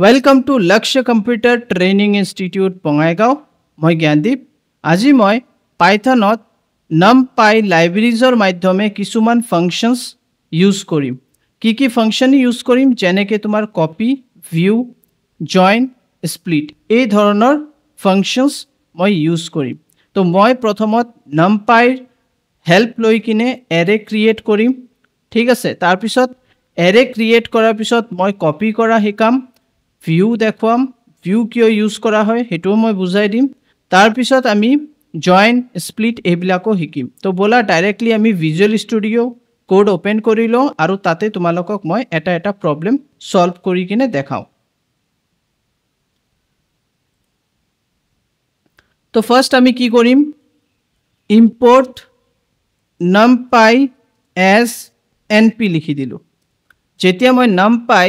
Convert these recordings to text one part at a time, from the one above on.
Welcome to Lakshya Computer Training Institute Bongaigaon. মই জ্ঞানদীপ আজি মই পাইথনত numpy লাইব্ৰেৰিজৰ মাধ্যমে কিছুমান ফাংচনছ ইউজ কৰিম কি ফাংচন ইউজ কৰিম যেনেকৈ তোমাৰ কপি ভিউ জয়েন স্প্লিট এই ধৰণৰ ফাংচনছ মই ইউজ কৰিম তো মই প্ৰথমত numpy হেল্প লৈ কিনে এৰে ক্ৰিয়েট কৰিম ঠিক আছে তাৰ পিছত এৰে ক্ৰিয়েট কৰাৰ পিছত মই কপি কৰা শিকাম ভিউ দেখুৱাম ভিউ কিয় ইউজ কৰা হয় হেতু মই বুজাই দিম তাৰ পিছত আমি জয়েন স্প্লিট এইবিলাকো শিকিম তো বলা ডাইৰেক্টলি আমি ভিজুৱেল ষ্টুডিও কোড ওপেন কৰি লওঁ আৰু তাতে তোমালোকক মই এটা প্ৰবলেম সলভ কৰি কিনে দেখাও তো ফাৰ্স্ট আমি কি কৰিম ইম্পোর্ট numpy as np লিখি দিলো যেতিয়া মই numpy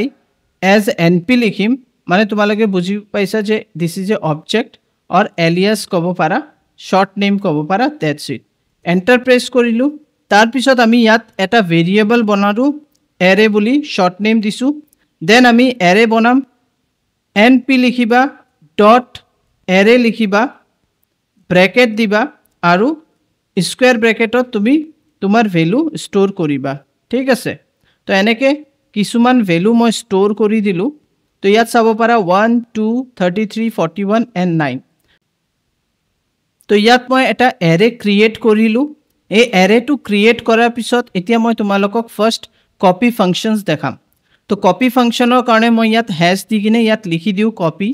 as np লিখিম মানে তোমালোকে বুজি পাইছা যে this is a object or alias কব পাৰা short name কব পাৰা that's it enter press কৰিলো তাৰ পিছত আমি ইয়াত এটা ভেৰিয়েবল বনাৰো array বুলি short name দিছো then আমি array বনাম np লিখিবা dot array লিখিবা ব্র্যাকেট দিবা আৰু স্কয়াৰ ব্ৰ্যাকেটত তুমি তোমাৰ ভ্যালু ষ্টৰ কৰিবা ঠিক আছে তো এনেকে কিছুমান ভ্যালু মই ষ্টৰ কৰি দিলো তো ইয়াত চাব পাৰা 1 2 33 41 and 9 তো ইয়াত মই এটা এৰে ক্ৰিয়েট কৰিলো এই এৰেটো ক্ৰিয়েট কৰাৰ পিছত এতিয়া মই তোমালোকক ফাৰ্স্ট কপি ফাংচনছ দেখাম তো কপি ফাংচনৰ কাৰণে মই ইয়াত হ্যাশ দি কিনে ইয়াত লিখি দিও কপি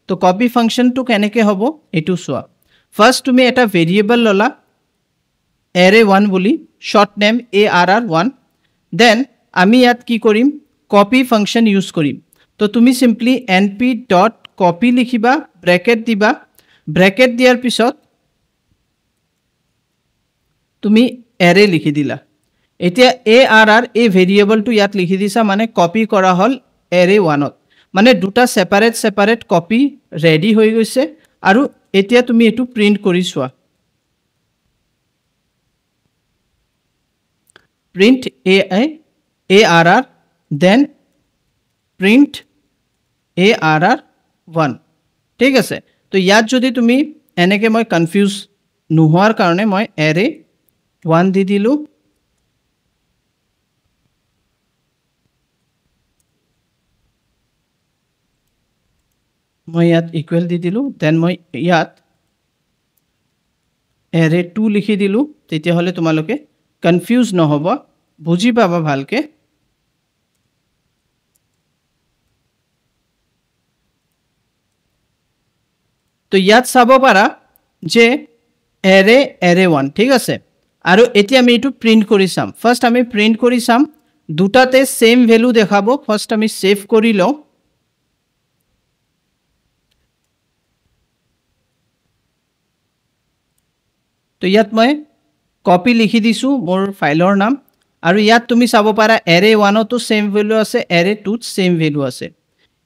তো কপি ফাংচনটো কেনেকৈ হ'ব এটো চোৱা ফাৰ্স্ট তুমি এটা ভেৰিয়েবল ললা array1 বুলি short name arr1 then আমি ইয়াত কি কৰিম কপি ফাংচন ইউজ কৰিম তো তুমি সিম্পলি np.copy লিখিবা ব্ৰ্যাকেট দিবা ব্ৰ্যাকেট দিয়াৰ পিছত তুমি array লিখি দিলা এতিয়া arr এই ভেৰিয়েবলটো ইয়াত লিখি দিছা মানে কপি কৰা হল array1ত মানে দুটা সেপাৰেট কপি ৰেডি হৈ গৈছে আৰু এতিয়া তুমি এটো প্ৰিন্ট কৰি চোৱা print arr then print arr1 ঠিক আছে তো ইয়াত যদি তুমি এনেকে মই কনফিউজ নোহোৱাৰ কাৰণে মই array1 দি দিলো মই ইয়াত ইকুৱেল দি দিলো দেন মই ইয়াত array2 লিখি দিলো তেতিয়া হলে তোমালোকে কনফিউজ নহব বুজি পাবা ভালকে তো ইয়াত চাব পাৰা যে array1 ঠিক আছে আৰু এতিয়া আমি এটো প্ৰিন্ট কৰি চাম ফাৰ্স্ট আমি প্ৰিন্ট কৰি চাম দুটাতে সেম ভ্যালু দেখাব ফাৰ্স্ট আমি সেভ কৰি লওঁ তো ইয়াত মই কপি লিখি দিছো মোৰ ফাইলৰ নাম আৰু ইয়াত তুমি চাব পাৰা array1 তো সেম ভ্যালু আছে array2 তো সেম ভ্যালু আছে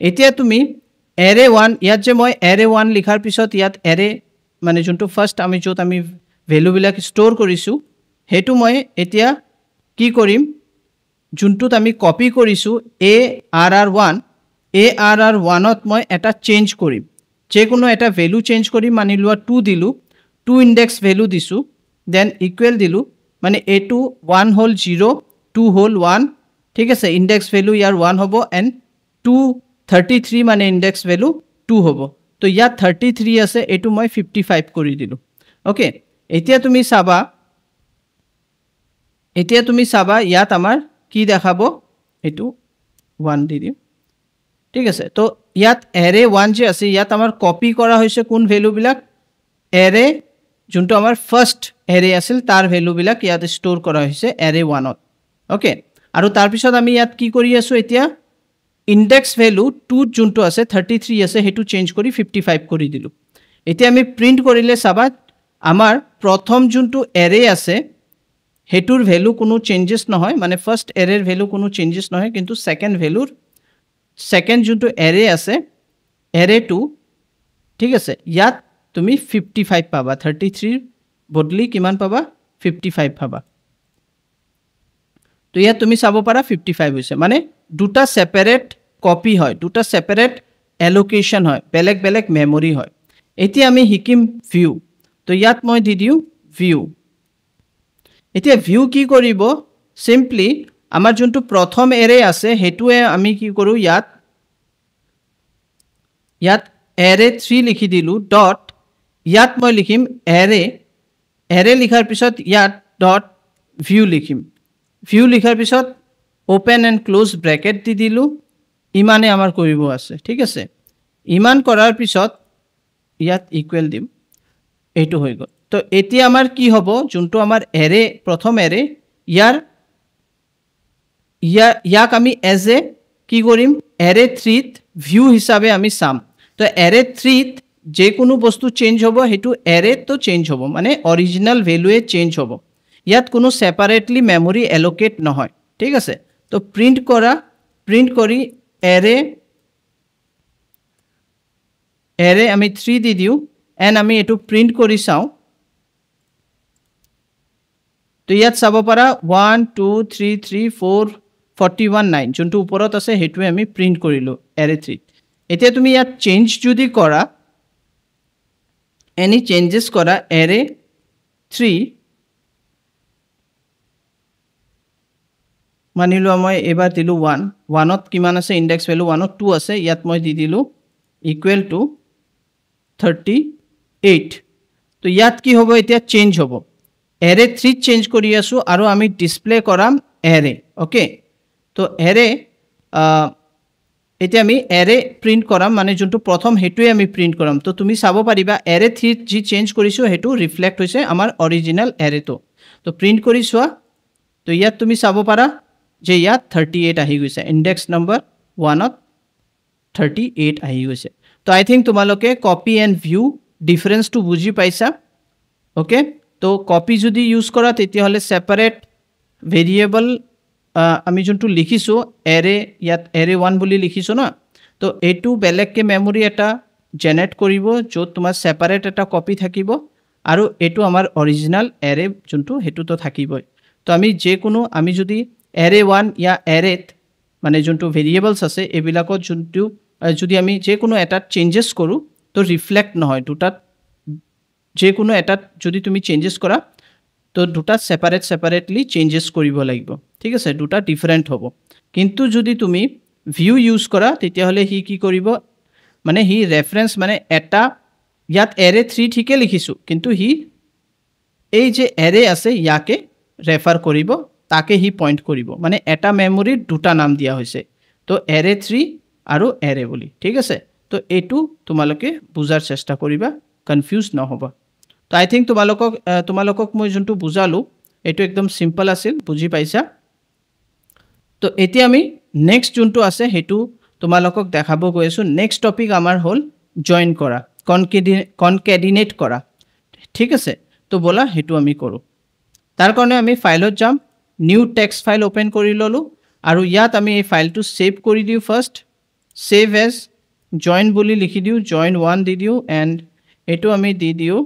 এতিয়া তুমি array1 ইয়াত যে মই array1 লিখাৰ পিছত ইয়াত array মানে যোনটো ফাৰ্স্ট আমি যত আমি ভ্যালু বিলাক ষ্টৰ কৰিছো হেতু মই এতিয়া কি কৰিম যোনটোত আমি কপি কৰিছো arr1 ত মই এটা চেঞ্জ কৰিম যে কোনো এটা ভ্যালু চেঞ্জ কৰি মানি লোৱা 2 দিলু 2 ইনডেক্স ভ্যালু দিছো then equal দিলু মানে a2 1 whole 0 2 whole 1 ঠিক আছে ইনডেক্স ভ্যালু ইয়াৰ 1 হ'ব and 233 মানে ইনডেক্স ভ্যালু 2 হ'ব তো ইয়াত 33 আছে এটো মই 55 কৰি দিলু ওকে এতিয়া তুমি চাবা ইয়াত আমাৰ কি দেখাব এটো 1 দি দিও ঠিক আছে তো ইয়াত array1 যে আছে ইয়াত আমাৰ কপি কৰা হৈছে কোন ভ্যালু বিলাক array যোনটো আমাৰ ফাৰ্স্ট array আছিল তাৰ ভ্যালু বিলাক ইয়াত ষ্টৰ কৰা হৈছে array1 ত ওকে আৰু তাৰ পিছত আমি ইয়াত কি কৰি আছো এতিয়া ইনডেক্স ভ্যালু 2 যোনটো আছে 33 আছে হেতু চেঞ্জ কৰি 55 কৰি দিলু এতিয়া আমি প্ৰিন্ট কৰিলে চাবা আমাৰ প্ৰথম যোনটো array আছে হেতুৰ ভ্যালু কোনো চেঞ্জেস নহয় মানে ফাৰ্স্ট array ৰ ভ্যালু কোনো চেঞ্জেস নহয় কিন্তু সেকেন্ড ভ্যালুৰ সেকেন্ড যোনটো array আছে array2 ঠিক আছে ইয়াত তুমি 55 পাবা 33 বদলি কিমান পাবা 55 পাবা তো ইয়াত তুমি চাব পাৰা 55 হৈছে মানে দুটা সেপাৰেট কপি হয় দুটা সেপাৰেট এলোকেশ্যন হয় বেলেগ বেলেগ মেমৰি হয় এতিয়া আমি শিকিম ভিউ তো ইয়াত মই দি দিওঁ ভিউ এতিয়া ভিউ কি কৰিব সিম্পলি আমাৰ যোনটো প্ৰথম এৰে আছে হেতুৱে আমি কি কৰো ইয়াত এৰে 3 লিখি দিলো ডট ইয়াত মই লিখিম এৰে লিখাৰ পিছত ইয়াত ডট ভিউ লিখিম ভিউ লিখাৰ পিছত ওপেন এণ্ড ক্লোজ ব্ৰেকেট দি দিলো ইমানে আমাৰ কৰিব আছে ঠিক আছে ইমান কৰাৰ পিছত ইয়াত ইকুৱেল দিম এইটো হৈ গ'ল তো এতিয়া আমাৰ কি হ'ব যোনটো আমাৰ এৰে প্ৰথম এৰে ইয়াক আমি এজ এ কি কৰিম এৰে 3 ভিউ হিচাপে আমি চাম তো এৰে 3 যে কোনো বস্তু চেঞ্জ হ'ব হেতু এৰে তো চেঞ্জ হ'ব মানে অৰিজিনাল ভ্যালুৱে চেঞ্জ হ'ব ইয়াত কোনো সেপাৰেটলি মেমৰি এলোকেট নহয় ঠিক আছে তো প্ৰিন্ট কৰি এৰে আমি 3 দি দিও এন্ড আমি এটো প্ৰিন্ট কৰি চাও তো ইয়াত চাব পাৰা 1 2 3 3 4 41 9 যোনটো ওপৰত আছে হেতুৱে আমি প্ৰিন্ট কৰিলো এৰে 3 এতিয়া তুমি ইয়াত চেঞ্জ যদি কৰা এনি চেঞ্জেস কৰা এৰে 3 মানিলো মই এবাৰ দিলো 1 ত কিমান আছে ইনডেক্স ভ্যালু 1 ত 2 আছে ইয়াত মই দি দিলো ইকুৱেল টু 38 তো ইয়াত কি হ'ব এতিয়া চেঞ্জ হ'ব এৰে 3 চেঞ্জ কৰি আছো আৰু আমি ডিসপ্লে কৰাম এৰে ওকে তো এৰে এতিয়া আমি এৰে প্ৰিন্ট কৰাম মানে যোনটো প্ৰথম হেতুৱে আমি প্ৰিন্ট কৰাম তো তুমি চাব পাৰিবা এৰে 3 যি চেঞ্জ কৰিছো হেতু ৰিফ্লেক্ট হৈছে আমাৰ অৰিজিনাল এৰেটো তো প্ৰিন্ট কৰি চোৱা তো ইয়াত তুমি চাব পাৰা যে ইয়াত 38 আহি গৈছে ইনডেক্স নম্বৰ 1 ত 38 আহি গৈছে তো আই থিংক তোমালোকে কপি এণ্ড ভিউ ডিফাৰেন্সটো বুজি পাইছা ওকে তো কপি যদি ইউজ কৰা তেতিয়া হলে সেপাৰেট ভেৰিয়েবল আমি যোনটো লিখিছো এৰে ইয়াত এৰে 1 বুলি লিখিছো না তো এটো বেলেগকে মেমৰি এটা জেনাৰেট কৰিব য'ত তোমাৰ সেপাৰেট এটা কপি থাকিব আৰু এটো আমাৰ অৰিজিনাল এৰে যোনটো হেতু তো থাকিবই তো আমি যে কোনো আমি যদি এৰে 1 या এৰেত মানে যোনটো ভেৰিয়েবলস আছে এবিলাকত যোনটো যদি আমি যে কোনো এটা চেঞ্জেস কৰো তো ৰিফ্লেক্ট নহয় দুটাত যে কোনো এটা যদি তুমি চেঞ্জেস কৰা তো দুটা সেপাৰেটলি চেঞ্জেস কৰিব লাগিব ঠিক আছে দুটা ডিফাৰেন্ট হ'ব কিন্তু যদি তুমি ভিউ ইউজ কৰা তেতিয়া হলে হি কি কৰিব মানে হি ৰেফাৰেন্স মানে এটা ইয়াত এৰে 3 ঠিকে লিখিছো কিন্তু হি এই যে এৰে আছে ইয়াকে ৰেফাৰ কৰিব তাকে হি পয়েন্ট কৰিব মানে এটা মেমৰিৰ দুটা নাম দিয়া হৈছে তো এৰে 3 আৰু এৰে বুলি ঠিক আছে তো এটো তোমালোকে বুজাৰ চেষ্টা কৰিবা কনফিউজ নহবা তো আই থিংক তোমালোকক মই যোনটো বুজালো এটো একদম সিম্পল আছিল বুজি পাইছা তো এতিয়া আমি নেক্সট যোনটো আছে হেতু তোমালোকক দেখাব গৈ আছো নেক্সট টপিক আমাৰ হল জয়েন কৰা কনকেডিনেট কৰা ঠিক আছে তো বলা হেতু আমি কৰো তাৰ কাৰণে আমি ফাইলত যাম নিউ টেক্সট ফাইল ওপেন কৰি ললো আৰু ইয়াত আমি এই ফাইলটো সেভ কৰি দিও ফাৰ্স্ট সেভ এজ জয়েন বুলি লিখি দিও জয়েন 1 দি দিও এন্ড এটো আমি দি দিও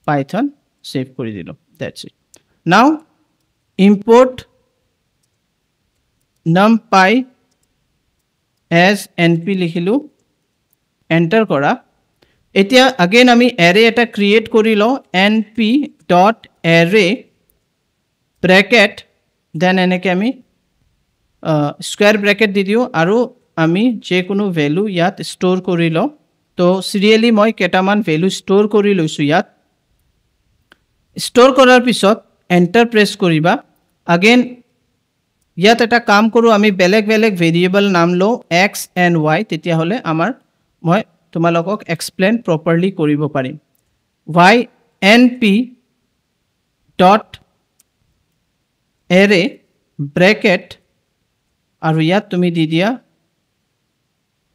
Python save কৰি দিলো that's it now import numpy as np লিখিলো enter কৰা এতিয়া again আমি array এটা create কৰি ল np.array bracket then এনেকে আমি square bracket দি দিও আৰু আমি যে কোনো value ইয়াত store কৰি ল তো serially মই কেটামান value store কৰি লৈছো ইয়াত store কৰাৰ পিছত enter press কৰিবা again ইয়াত এটা কাম কৰো আমি বেলেগ ভেৰিয়েবল নাম লো x and y তেতিয়া হলে আমাৰ মই তোমালোকক এক্সপ্লেইন প্ৰপাৰলি কৰিব পাৰিম y np dot array bracket আৰু ইয়াত তুমি দি দিয়া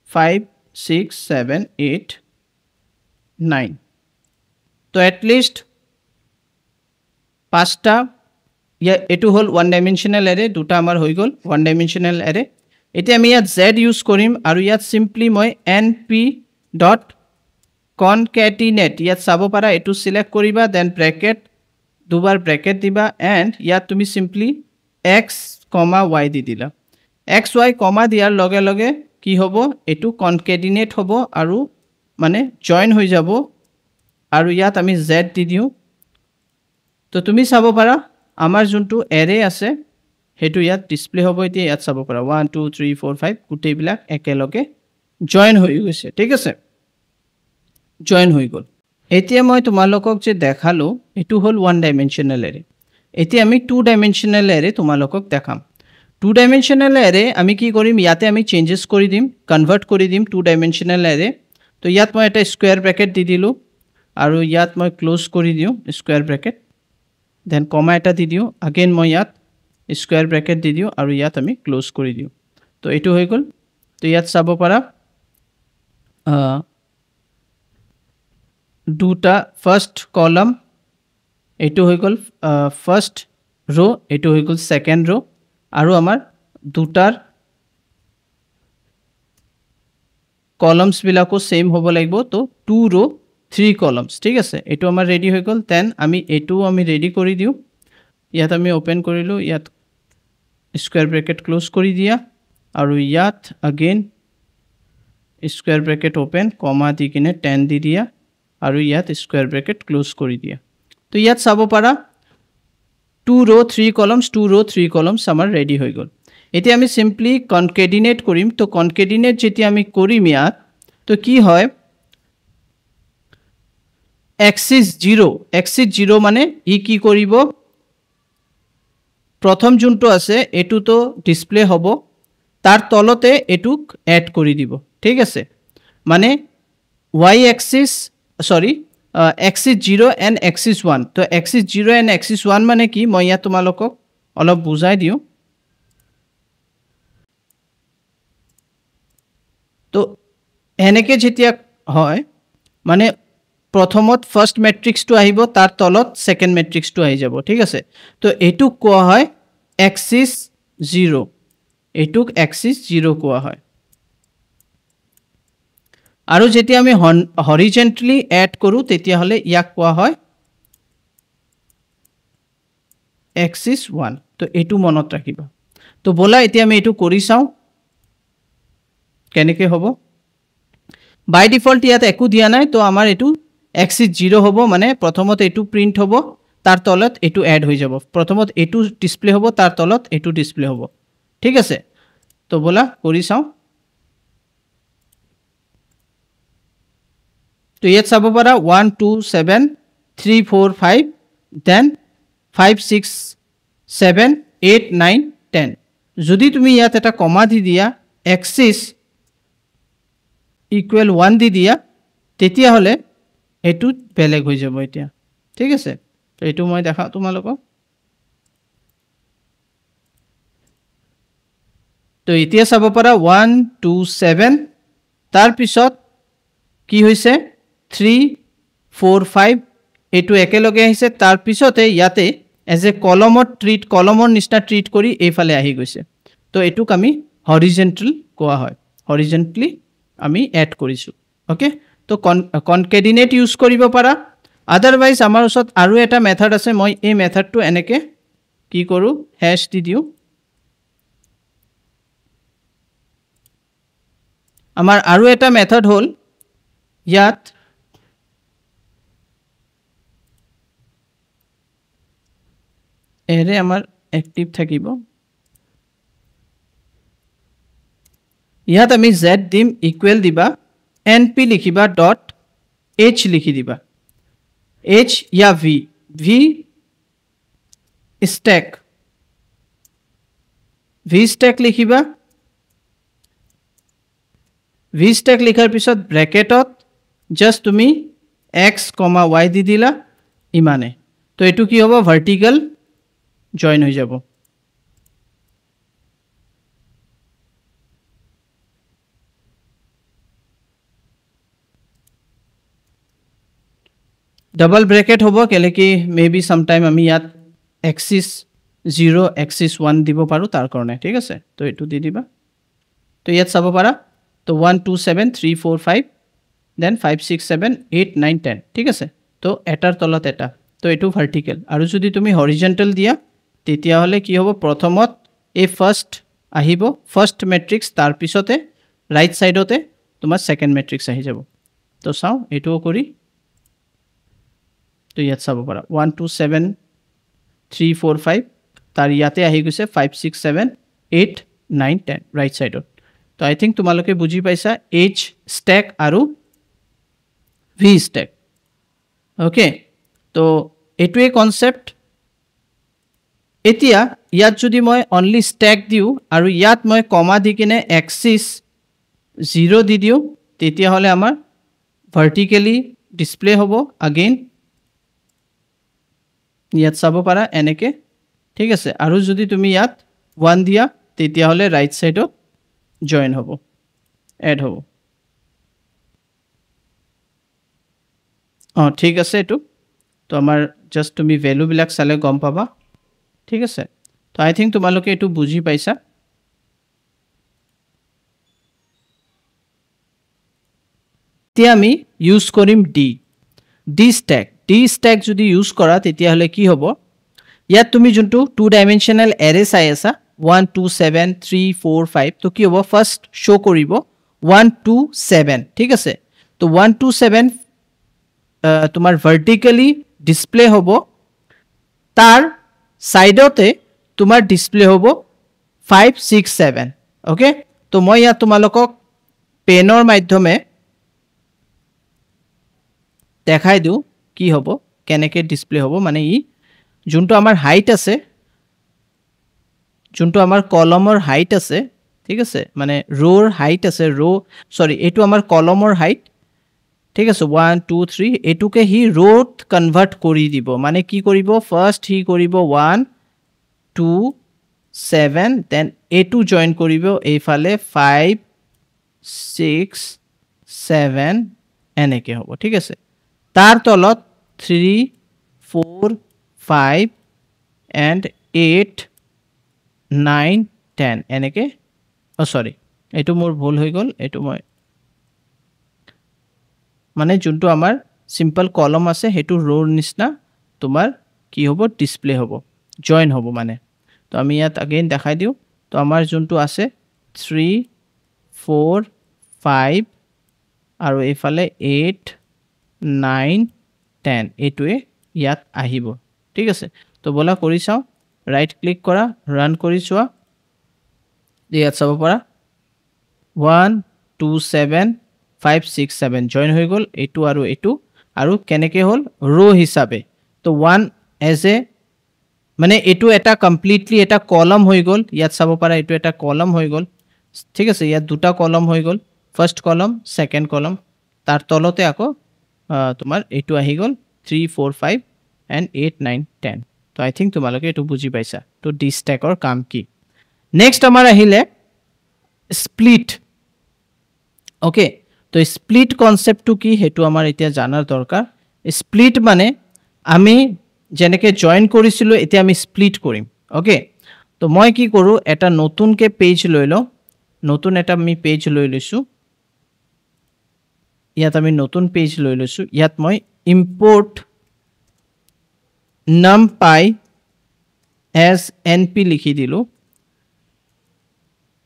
5 6 7 8 9 তো at least পাঁচটা ইয়া এটো হল ওয়ান ডাইমেনশনাল এৰে দুটা আমাৰ হৈ গল ওয়ান ডাইমেনশনাল এৰে এতিয়া আমি ইয়াত z ইউজ কৰিম আৰু ইয়াত সিম্পলি মই np.concatenate ইয়াত চাব পাৰা এটো সিলেক্ট কৰিবা দেন ব্ৰ্যাকেট দুবাৰ ব্ৰ্যাকেট দিবা এন্ড ইয়াত তুমি সিম্পলি এক্স কমা ৱাই দি দিলা এক্স ৱাই কমা দিয়াৰ লগে লগে কি হ'ব এটো কনকেটিনেট হ'ব আৰু মানে জয়েন হৈ যাব আৰু ইয়াত আমি z দি দিও তো তুমি চাব পাৰা আমাৰ যোনটো এৰে আছে হেতু ইয়াত ডিসপ্লে হ'ব এতিয়া ইয়াত চাব পাৰা 1 2 3 4 5 গুটেই বিলাক একেলগে জয়েন হৈ গৈছে ঠিক আছে জয়েন হৈ গল এতিয়া মই তোমালোকক যে দেখালো এটো হল ওয়ান ডাইমেনশনাল এৰে এতিয়া আমি টু ডাইমেনশনাল এৰে তোমালোকক দেখাম টু ডাইমেনশনাল এৰে আমি কি কৰিম ইয়াতে আমি চেঞ্জেস কৰি দিম কনভাৰ্ট কৰি দিম টু ডাইমেনশনাল এৰে তো ইয়াত মই এটা স্কয়াৰ ব্ৰ্যাকেট দি দিলো আৰু ইয়াত মই ক্লোজ কৰি দিও স্কয়াৰ ব্ৰ্যাকেট দেন কমা এটা দি দিও अगेन মই ইয়াত স্কয়াৰ ব্ৰ্যাকেট দি দিও আৰু ইয়াত আমি ক্লোজ কৰি দিও তো এটো হৈ গল তো ইয়াত চাব পাৰা দুটা ফাৰ্স্ট কলাম এটো হৈ গল ফাৰ্স্ট रो এটো হৈ গল সেকেন্ড रो আৰু আমাৰ দুটাৰ কলামস বিলাকো সেম হ'ব লাগিব তো 2 रो 3 কলামস ঠিক আছে এটো আমাৰ ৰেডি হৈ গল দেন আমি এটো আমি ৰেডি কৰি দিও ইয়াত আমি ওপেন কৰিলো ইয়াত স্কয়াৰ ব্ৰ্যাকেট ক্লোজ কৰি দিয়া আৰু ইয়াত अगेन স্কয়াৰ ব্ৰ্যাকেট ওপেন কমা দি কিনে 10 দি দিয়া আৰু ইয়াত স্কয়াৰ ব্ৰ্যাকেট ক্লোজ কৰি দিয়া তো ইয়াত চাব পাৰা 2 रो 3 কলামস 2 रो 3 কলামস আমাৰ ৰেডি হৈ গল এতিয়া আমি সিম্পলি কনকেটিনেট কৰিম তো কনকেটিনেট যেতি আমি কৰিম ইয়াত তো কি হয় एक्सिस 0 মানে ই কি কৰিব প্ৰথম যোনটো আছে এটো তো ডিসপ্লে হ'ব তাৰ তলতে এটুক এড কৰি দিব ঠিক আছে মানে y axis sorry axis 0 and axis 1 তো एक्सिस 0 and एक्सिस 1 মানে কি মই ইয়া তোমালোকক অলপ বুজাই দিও তো এনেকে যেতিয়া হয় মানে প্ৰথমত ফার্স্ট ম্যাট্রিক্স টু আহিব তার তলত সেকেন্ড ম্যাট্রিক্স টু আহি যাব ঠিক আছে তো এটু কোয়া হয় एक्सिस 0 এটুক एक्सिस 0 কোয়া হয় আৰু যেতিয়া আমি হৰিজন্টালি এড কৰো তেতিয়া হলে ইয়াক কোয়া হয় एक्सिस 1 তো এটু মনত ৰাখিবা তো বলা এতিয়া আমি এটু কৰি চাও কেনেকে হ'ব বাই ডিফল্ট ইয়াত একু দিয়া নাই তো আমাৰ এটু एक्सिस 0 होबो माने प्रथमत एटू प्रिंट होबो तार तलत एटू ऐड हो जाबो प्रथमत एटू डिस्प्ले होबो तार तलत एटू डिस्प्ले होबो ठीक আছে तो बोला करि साउ तो ये सब पारा 1 2 7 3 4 5 देन 5 6 7 8 9 10 যদি তুমি ইয়াত এটা কমা দি দিয়া एक्सिस ইকুয়াল 1 দি দিয়া তেতিয়া হলে এটু বেলেগ হৈ যাব এতিয়া ঠিক আছে তো এটু মই দেখা তোমালোকক তো এতিয়া চাব পাৰা 1 2 7 তাৰ পিছত কি হৈছে 3 4 5 এটু একেলগে আহিছে তাৰ পিছতে ইয়াতে এজ এ কলমৰ নিচিনা ট্ৰিট কৰি এইফালে আহি গৈছে তো এটুক আমি হৰিজন্টাল কোৱা হয় হৰিজন্টালি আমি এড কৰিছো ওকে তো কনকেটিনেট ইউজ কৰিব পাৰা আদাৰৱাইজ আমাৰ ওচৰত আৰু এটা মেথড আছে মই এই মেথডটো এনেকে কি কৰো হ্যাশ দি দিও আমাৰ আৰু এটা মেথড হল ইয়াত এৰে আমাৰ এক্টিভ থাকিব ইয়াত আমি z দিম ইকুয়াল দিবা np লিখিবা ডট h লিখি দিবা h या v stack লিখিবা v stack লিখাৰ পিছত ব্র্যাকেটত জাস্ট তুমি x, y দি দিলা ইমানে তো এটু কি হ'ব ভাৰ্টিকেল জয়েন হৈ যাব डबल ब्रैकेट होबो केले कि मे बी सम टाइम আমি ইয়াত एक्सिस 0 एक्सिस 1 দিব পাৰো তাৰ কাৰণে ঠিক আছে তো এটু দি দিবা তো ইয়াত চাব পাৰা তো 1 2 7 3 4 5 দেন 5 6 7 8 9 10 ঠিক আছে তো এটাৰ তলত এটা তো এটু ভাৰ্টিকেল আৰু যদি তুমি হৰিজন্টাল দিয়া তেতিয়া হলে কি হ'ব প্ৰথমত এই ফাৰ্স্ট আহিব ফাৰ্স্ট ম্যাট্ৰিক্স তাৰ পিছতে ৰাইট সাইডতে তোমাৰ সেকেন্ড ম্যাট্ৰিক্স আহি যাব তো চাও এটো কৰি তো ইয়াত চাব পাৰা 1 2 7 3 4 5 তাৰ ইয়াতে আহি গৈছে 5 6 7 8 9 10 ৰাইট সাইডত তো আই থিংক তোমালোকে বুজি পাইছা H stack আৰু V stack ওকে তো এটোৱে কনসেপ্ট এতিয়া ইয়াত যদি মই অনলি স্ট্যাক দিও আৰু ইয়াত মই কমা দি কিনে এক্সিস 0 দি দিও তেতিয়া হলে আমাৰ ভাৰ্টিক্যালি ডিসপ্লে হ'ব अगेन ইয়াত চাব পাৰা এনেকে ঠিক আছে আৰু যদি তুমি ইয়াত 1 দিয়া তেতিয়া হলে ৰাইট সাইডত জয়েন হ'ব এড হ'ব ঠিক আছে এটো তো আমাৰ জাস্ট তুমি ভ্যালু বিলাক চালে গম পাবা ঠিক আছে তো আই থিংক তোমালোকে এটো বুজি পাইছা তে আমি ইউজ কৰিম ডি স্ট্যাক যদি ইউজ কৰা তেতিয়া হলে কি হ'ব ইয়াত তুমি যোনটো 2 ডাইমেনশনাল এৰে চাই আছা 1 2 7 3 4 5 তো কি হ'ব ফাৰ্স্ট শো কৰিব 1 2 7 ঠিক আছে তো 1 2 7 তোমাৰ ভাৰ্টিক্যালি ডিসপ্লে হ'ব তাৰ সাইডতে তোমাৰ ডিসপ্লে হ'ব 5 6 7 ওকে তো মই ইয়াত তোমালোকক পেনৰ মাধ্যমে দেখাই দিও কি হ'ব কেনেকে ডিসপ্লে হ'ব মানে ই যোনটো আমাৰ হাইট আছে যোনটো আমাৰ কলমৰ হাইট আছে ঠিক আছে মানে ৰোৰ হাইট আছে সৰি এটো আমাৰ কলমৰ হাইট ঠিক আছে 1 2 3 এটুকে হি ৰোত কনভাৰ্ট কৰি দিব মানে কি কৰিব ফাৰ্স্ট হি কৰিব 1 2 7 দেন এটু জয়েন কৰিব এইফালে 5 6 7 এনেকে হ'ব ঠিক আছে তাৰ তলত 3 4 5 and 8 9 10 এনেকে সৰি এটো মোৰ ভুল হৈ গল এটো মই মানে যোনটো আমাৰ সিম্পল কলম আছে হেতু ৰোৰ নিচিনা তোমাৰ কি হ'ব ডিসপ্লে হ'ব জয়েন হ'ব মানে তো আমি ইয়াত अगेन দেখাই দিও তো আমাৰ যোনটো আছে 3 4 5 আৰু এফালে 8 9 10 এটোৱে ইয়াত আহিব ঠিক আছে তো বলা কৰি চাও ৰাইট ক্লিক কৰা ৰান কৰি চোৱা ইয়াত চাব পাৰা 1 2 7 5 6 7 জয়েন হৈ গল এটু আৰু কেনেকে হল ৰো হিচাপে তো 1 এজ এ মানে এটু এটা কমপ্লিটলি এটা কলম হৈ গল ইয়াত চাব পাৰা এটু এটা কলম হৈ গল ঠিক আছে ইয়াত দুটা কলম হৈ গল ফার্স্ট কলম সেকেন্ড কলম তার তলতে আকৌ তোমাৰ এটু আহি গল 3 4 5 and 8 9 10 তো আই থিংক তোমালোকে এটু বুজি পাইছা তো ডি স্ট্যাকৰ কাম কি নেক্সট আমাৰ আহিলে স্প্লিট ওকে তো স্প্লিট কনসেপ্ট টু কি হেতু আমাৰ এতিয়া জানাৰ দৰকাৰ স্প্লিট মানে আমি যেনেকে জয়েন কৰিছিলো এতিয়া আমি স্প্লিট কৰিম ওকে তো মই কি কৰো এটা নতুনকে পেজ লৈ ল নতুন এটা আমি পেজ লৈ লৈছো ইয়াত আমি নতুন পেজ লৈ লৈছো ইয়াত মই ইম্পোর্ট numpy as np লিখি দিলো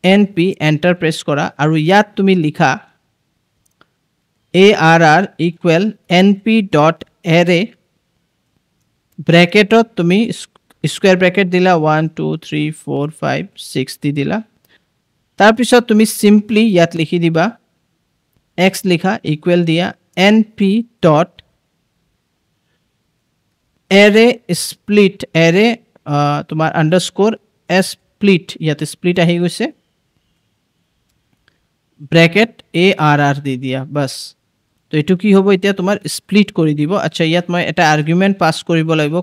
np এন্টার প্রেস কৰা আৰু ইয়াত তুমি লিখা arr equal np.array ব্র্যাকেটত তুমি স্কয়ার ব্র্যাকেট দিলা 1 2 3 4 5 6 দি দিলা তাৰ পিছত তুমি সিম্পলি ইয়াত লিখি দিবা x লিখা ইকুৱেল দিয়া np.array split array তোমাৰ আন্ডারস্কোর split ইয়াতে split আহি গৈছে ব্র্যাকেট arr দি দিয়া বাস তো এটু কি হ'ব এতিয়া তোমাৰ স্প্লিট কৰি দিব আচ্ছা ইয়াত মই এটা আৰ্গুমেন্ট পাস কৰিব লাগিব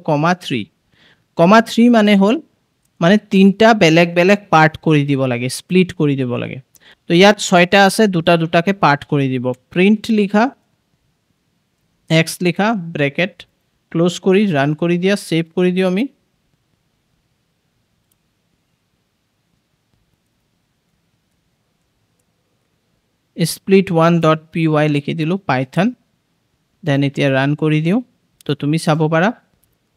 কমা 3 মানে হল মানে তিনটা বেলেগ বেলেগ পাৰ্ট কৰি দিব লাগে স্প্লিট কৰি দিব লাগে তো ইয়াত 6টা আছে দুটা দুটাকে পাৰ্ট কৰি দিব প্ৰিন্ট লিখা x লিখা ব্ৰ্যাকেট ক্লোজ কৰি ৰান কৰি দিয়া সেভ কৰি দিও আমি split1.py লিখি দিলো পাইথন দেন এতিয়া ৰান কৰি দিও তো তুমি চাব পাৰা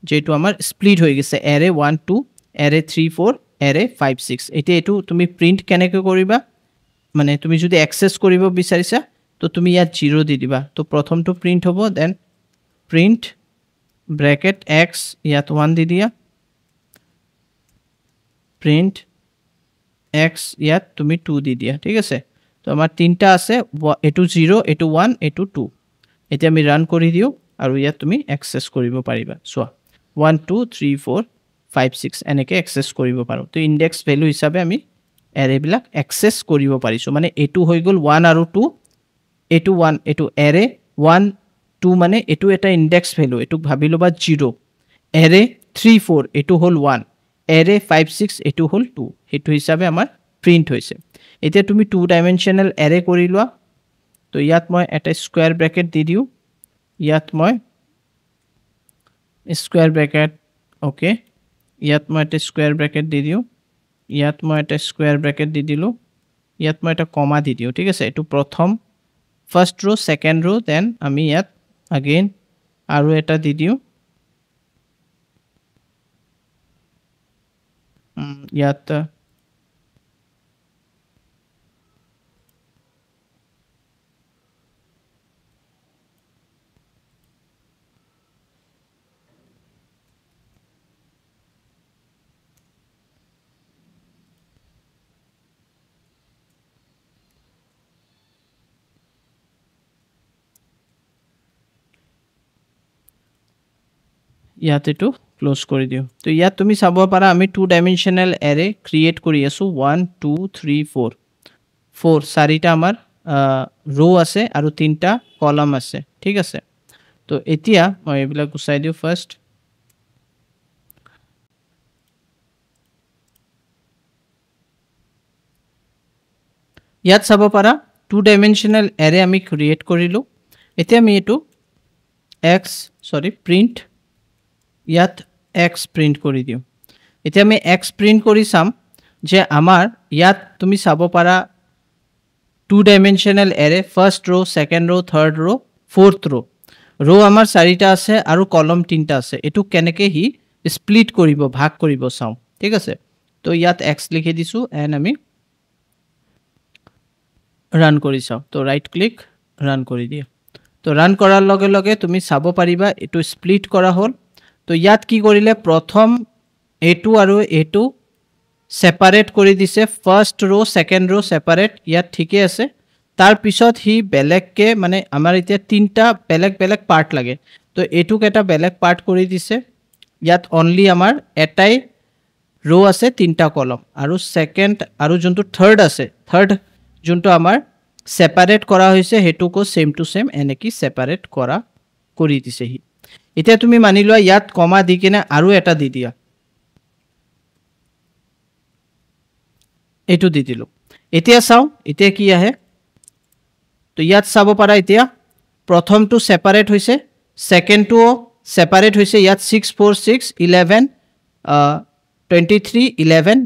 যেটো আমাৰ স্প্লিট হৈ গৈছে array 1 2 এৰে 3 4 এৰে 5 6 এতিয়া এটো তুমি প্ৰিন্ট কেনেকৈ কৰিবা মানে তুমি যদি অ্যাক্সেস কৰিব বিচাৰিছা তো তুমি ইয়াত 0 দি দিবা তো প্ৰথমটো প্ৰিন্ট হ'ব দেন প্ৰিন্ট ব্ৰ্যাকেট x ইয়াত 1 দি দিয়া প্ৰিন্ট x ইয়াত তুমি 2 দি দিয়া ঠিক আছে তো আমাৰ তিনটা আছে এটো 0 এটো 1 এটো 2 এতিয়া আমি রান কৰি দিও আৰু ইয়াত তুমি অ্যাক্সেস কৰিব পাৰিবা সোৱা 1 2 3 4 5 6 এনেকে অ্যাক্সেস কৰিব পাৰো তো ইনডেক্স ভ্যালু হিচাপে আমি এৰে বিলাক অ্যাক্সেস কৰিব পাৰিছো মানে এটো হৈ গল 1 আৰু 2 এটো 1 এটো এৰে 1 2 মানে এটো এটা ইনডেক্স ভ্যালু এটো ভাবি লবা 0 এৰে 3 4 এটো হল 1 এৰে 5 6 এটো হল 2 হেতু হিচাপে আমাৰ প্ৰিন্ট হৈছে এতিয়া তুমি 2 ডাইমেনশনাল এৰে কৰি লোৱা তো ইয়াত মই এটা স্কয়াৰ ব্ৰ্যাকেট দি দিও ইয়াত মই স্কয়াৰ ব্ৰ্যাকেট ওকে ইয়াত মই এটা স্কয়াৰ ব্ৰ্যাকেট দি দিও ইয়াত মই এটা স্কয়াৰ ব্র্যাকেট দি দিলো ইয়াত মই এটা কমা দি দিও ঠিক আছে এটো প্ৰথম ফাৰ্স্ট ৰো সেকেন্ড ৰো দেন আমি ইয়াত अगेन আৰু এটা দি দিও ইয়াত ইয়াতে তো ক্লোজ কৰি দিও তো ইয়াত তুমি চাব পাৰা আমি 2 ডাইমেনশনাল এৰে ক্ৰিয়েট কৰি আছো 1 2 3 4 4 চাৰিটা আমাৰ ৰো আছে আৰু তিনটা কলাম আছে ঠিক আছে তো এতিয়া মই এবিলা গুছাই দিও ফার্স্ট ইয়াত চাব পাৰা 2 ডাইমেনশনাল এৰে আমি ক্ৰিয়েট কৰিলো এতিয়া আমি এটো প্ৰিন্ট ইয়াত x প্ৰিন্ট কৰি দিও এতিয়া আমি x প্ৰিন্ট কৰি চাম যে আমাৰ ইয়াত তুমি চাব পাৰা 2 ডাইমেনশনাল এৰে ফাৰ্স্ট ৰো সেকেন্ড ৰো থাৰ্ড ৰো ফোৰ্থ ৰো ৰো আমাৰ চাৰিটা আছে আৰু কলম তিনটা আছে এটো কেনেকে হি স্প্লিট কৰিব ভাগ কৰিব চাও ঠিক আছে তো ইয়াত x লিখি দিছো এন্ড আমি রান কৰি চাও তো ৰাইট ক্লিক ৰান কৰি দিয়া তো ৰান কৰাৰ লগে লগে তুমি চাব পাৰিবা এটো স্প্লিট কৰা হ'ল তো ইয়াত কি কৰিলে প্ৰথম a2 আৰু a2 সেপাৰেট কৰি দিছে ফাৰ্স্ট ৰো সেকেন্ড ৰো সেপাৰেট ইয়াত ঠিকই আছে তাৰ পিছত হি বেলেগকে মানে আমাৰ এতিয়া তিনটা বেলেগ বেলেগ পাৰ্ট লাগে তো এটুক এটা বেলেগ পাৰ্ট কৰি দিছে ইয়াত অনলি আমাৰ এটাই ৰো আছে তিনটা কলম আৰু সেকেন্ড আৰু যোনটো থাৰ্ড আছে থাৰ্ড যোনটো আমাৰ সেপাৰেট কৰা হৈছে হেতুকো সেম টু সেম এনেকি সেপাৰেট কৰা কৰি দিছে হি এতিয়া তুমি মানি লোৱা ইয়াত কমা দি কিনে আৰু এটা দি দিয়া এটো দি দিলো এতিয়া চাও এতিয়া কি আহে তো ইয়াত চাব পাৰা এতিয়া প্ৰথমটো সেপাৰেট হৈছে সেকেন্ডটো সেপাৰেট হৈছে ইয়াত 6 4 6 11 23 11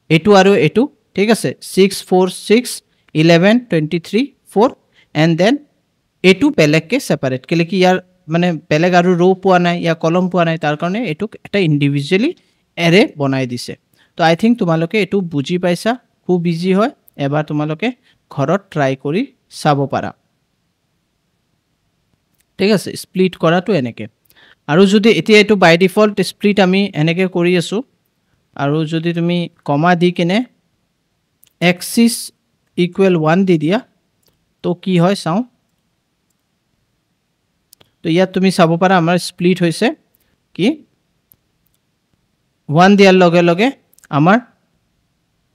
এটো আৰু এটো ঠিক আছে 6 4 6 11 23 4 and then এটো বেলেগকে সেপাৰেট কেলে কি ইয়াৰ মানে বেলেগ আৰু ৰো পোৱা নাই ইয়া কলম পোৱা নাই তাৰ কাৰণে এটো এটা ইন্ডিভিজুয়ালি এৰে বনাই দিছে তো আই থিংক তোমালোকে এটো বুজি পাইছা খুব ইজি হয় এবাৰ তোমালোকে ঘৰত ট্ৰাই কৰি চাব পাৰা ঠিক আছে স্প্লিট কৰাটো এনেকে আৰু যদি এতিয়া এটো বাই ডিফল্ট স্প্লিট আমি এনেকে কৰি আছো আৰু যদি তুমি কমা দি কিনে এক্সিস ইকুৱেল 1 দি দিয়া তো কি হয় চাও তো ইয়াত তুমি চাব পাৰা আমাৰ স্প্লিট হৈছে কি 1 দিয়াৰ লগে লগে আমাৰ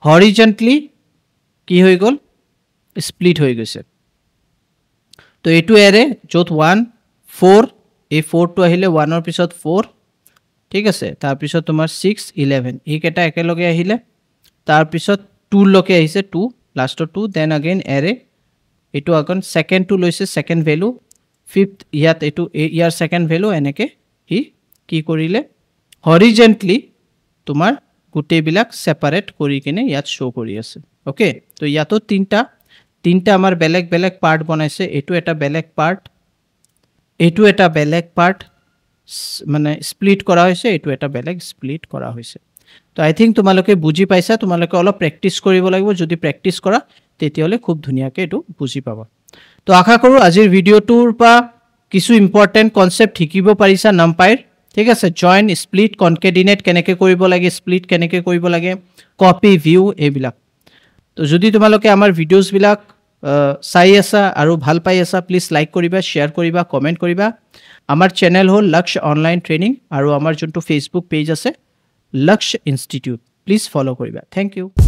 হৰিজন্টালি কি হৈ গল স্প্লিট হৈ গৈছে তো এটো এৰে যত 1 4 এই 4 টো আহিলে 1 ৰ পিছত 4 ঠিক আছে তাৰ পিছত তোমাৰ 6 11 এই কেটা একেলগে আহিলে তাৰ পিছত 2 লকে আহিছে 2 লাস্ট 2 দেন अगेन এৰে এটো আগন সেকেন্ড টু লৈছে সেকেন্ড ভ্যালু ফিফথ ইয়াত এটো ইয়াৰ সেকেন্ড ভ্যালু এনেকে হি কি কৰিলে হৰিজন্টালি তোমাৰ গুটে বিলাক সেপাৰেট কৰি কিনে ইয়াত শো কৰি আছে ওকে তো ইয়াতো তিনটা আমাৰ বেলেগ বেলেগ পাৰ্ট বনাইছে এটো এটা বেলেগ পাৰ্ট এটো এটা বেলেগ পাৰ্ট মানে স্প্লিট কৰা হৈছে এটো এটা বেলেগ স্প্লিট কৰা হৈছে তো আই থিংক তোমালোকে বুজি পাইছা তোমালোকে অলপ প্ৰেক্টিছ কৰিব লাগিব যদি প্ৰেক্টিছ কৰা তেতিয়াহ'লে খুব ধুনীয়াকৈ এইটো বুজি পাবা তো আশা কৰোঁ আজিৰ ভিডিঅ'টোৰ পৰা কিছু ইম্পৰ্টেণ্ট কনচেপ্ট শিকিব পাৰিছা নাম্পাইৰ ঠিক আছে জইন স্প্লিট কনকেডিনেট কেনেকৈ কৰিব লাগে স্প্লিট কেনেকৈ কৰিব লাগে কপি ভিউ এইবিলাক তো যদি তোমালোকে আমাৰ ভিডিঅ'ছবিলাক চাই আছা আৰু ভাল পাই আছা প্লিজ লাইক কৰিবা শ্বেয়াৰ কৰিবা কমেণ্ট কৰিবা আমাৰ চেনেল হ'ল লক্ষ অনলাইন ট্ৰেইনিং আৰু আমাৰ যোনটো ফেচবুক পেজ আছে লক্ষ ইনষ্টিটিউট প্লিজ ফ'ল' কৰিবা থেংক ইউ